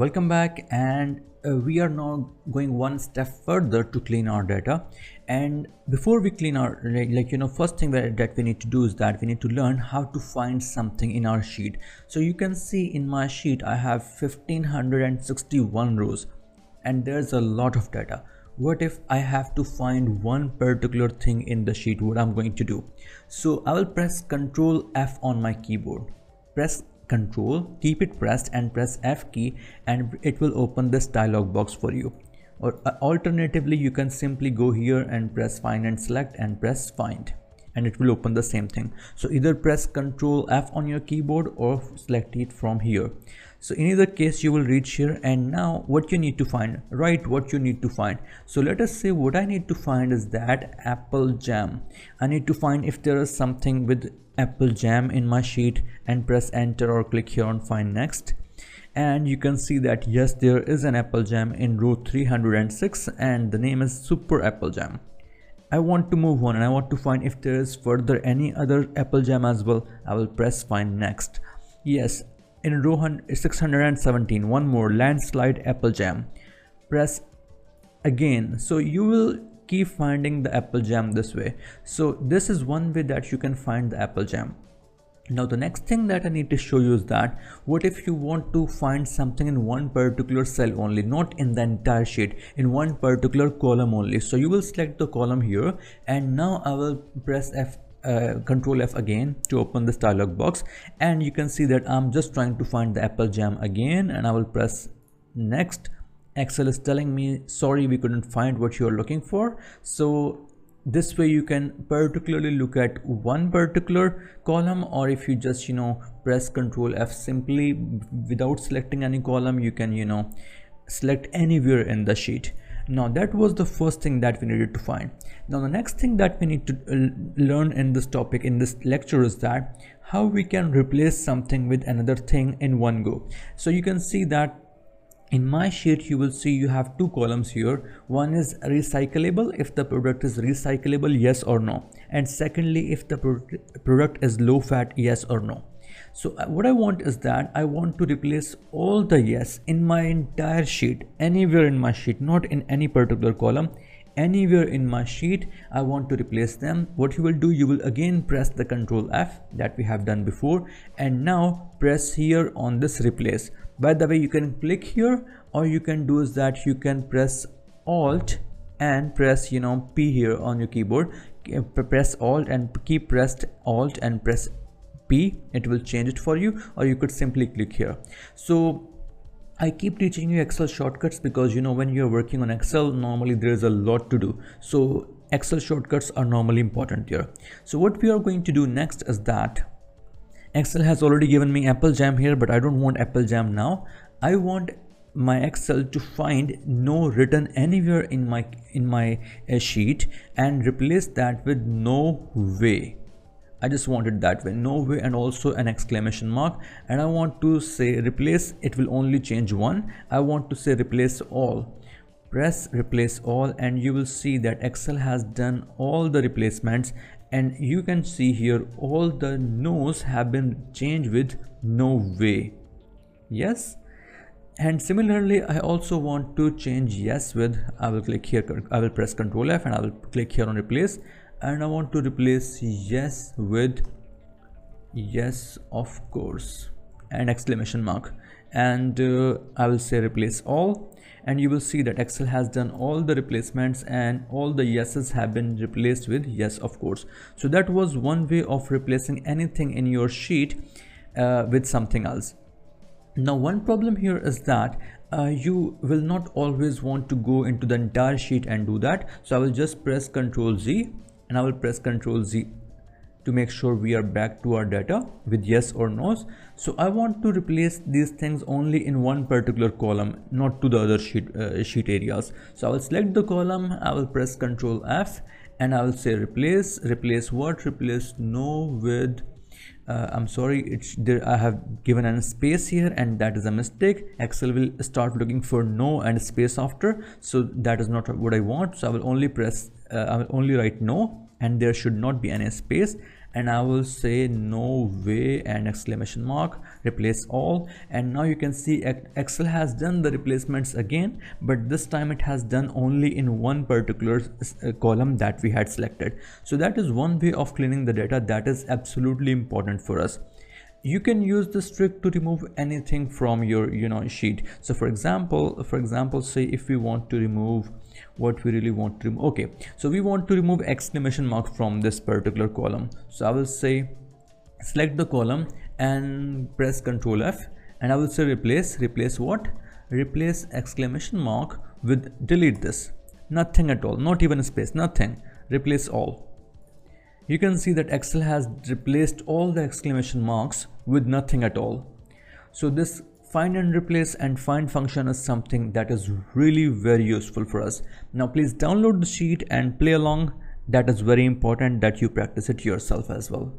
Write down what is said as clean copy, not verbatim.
Welcome back, and we are now going one step further to clean our data. And before we clean our first thing that we need to do is that we need to learn how to find something in our sheet. So you can see in my sheet I have 1561 rows and there's a lot of data. What if I have to find one particular thing in the sheet? What I'm going to do, so I will press Ctrl F on my keyboard. Press Control, keep it pressed and press F key, and it will open this dialog box for you. Or alternatively, you can simply go here and press Find and select and press Find, and it will open the same thing. So either press Ctrl F on your keyboard or select it from here. So in either case you will reach here, and now what you need to find, write what you need to find. So let us say what I need to find is that apple jam. I need to find if there is something with apple jam in my sheet, and press enter or click here on find next, and you can see that yes, there is an apple jam in row 306 and the name is super apple jam. I want to move on and I want to find if there is further any other apple jam as well. I will press find next. Yes, in row 617 one more landslide apple jam. Press again. So you will keep finding the apple jam this way. So this is one way that you can find the apple jam. Now the next thing that I need to show you is that what if you want to find something in one particular cell only, not in the entire sheet, in one particular column only. So you will select the column here, and now I will press Control F again to open this dialog box, and you can see that I'm just trying to find the apple jam again, and I will press next. Excel is telling me sorry, we couldn't find what you are looking for. So this way you can particularly look at one particular column, or if you just press Ctrl F simply without selecting any column, you can select anywhere in the sheet. Now that was the first thing that we needed to find. Now the next thing that we need to learn in this topic, in this lecture, is that how we can replace something with another thing in one go. So you can see that in my sheet you will see you have two columns here. One is recyclable, if the product is recyclable, yes or no, and secondly if the product is low fat, yes or no. So what I want is that I want to replace all the yes in my entire sheet, anywhere in my sheet, not in any particular column, anywhere in my sheet I want to replace them. What you will do, you will again press the Ctrl F that we have done before, and now press here on this replace. By the way, you can click here, or you can do is that you can press Alt and press P here on your keyboard. Press Alt and keep pressed Alt and press P, it will change it for you, or you could simply click here. So I keep teaching you Excel shortcuts because when you're working on Excel, normally there is a lot to do. So Excel shortcuts are normally important here. So what we are going to do next is that Excel has already given me apple jam here, but I don't want apple jam now. I want my Excel to find no written anywhere in my sheet and replace that with no way. I just want it that way, no way, and also an exclamation mark. And I want to say replace, it will only change one. I want to say replace all. Press replace all, and you will see that Excel has done all the replacements, and you can see here all the no's have been changed with no way. Yes, and similarly I also want to change yes with, I will click here, I will press Ctrl F and I will click here on replace, and I want to replace yes with yes of course and exclamation mark, and I will say replace all, and you will see that Excel has done all the replacements and all the yeses have been replaced with yes of course. So that was one way of replacing anything in your sheet with something else. Now one problem here is that you will not always want to go into the entire sheet and do that. So I will just press Ctrl Z, and I will press Ctrl Z to make sure we are back to our data with yes or no's. So I want to replace these things only in one particular column, not to the other sheet areas. So I will select the column, I will press Ctrl F, and I will say replace what? Replace no with I'm sorry, it's there, I have given a space here and that is a mistake. Excel will start looking for no and space after, so that is not what I want. So I will only press I will only write no, and there should not be any space, and I will say no way and exclamation mark replace all, and now you can see Excel has done the replacements again, but this time it has done only in one particular column that we had selected. So that is one way of cleaning the data that is absolutely important for us. You can use this trick to remove anything from your sheet. So for example, say if we want to remove what we really want to remove. Okay, so we want to remove exclamation mark from this particular column. So I will say select the column and press Ctrl F, and I will say replace what? Replace exclamation mark with delete this. Nothing at all, not even a space, nothing. Replace all. You can see that Excel has replaced all the exclamation marks with nothing at all. So this find and replace and find function is something that is really very useful for us. Now please download the sheet and play along. That is very important that you practice it yourself as well.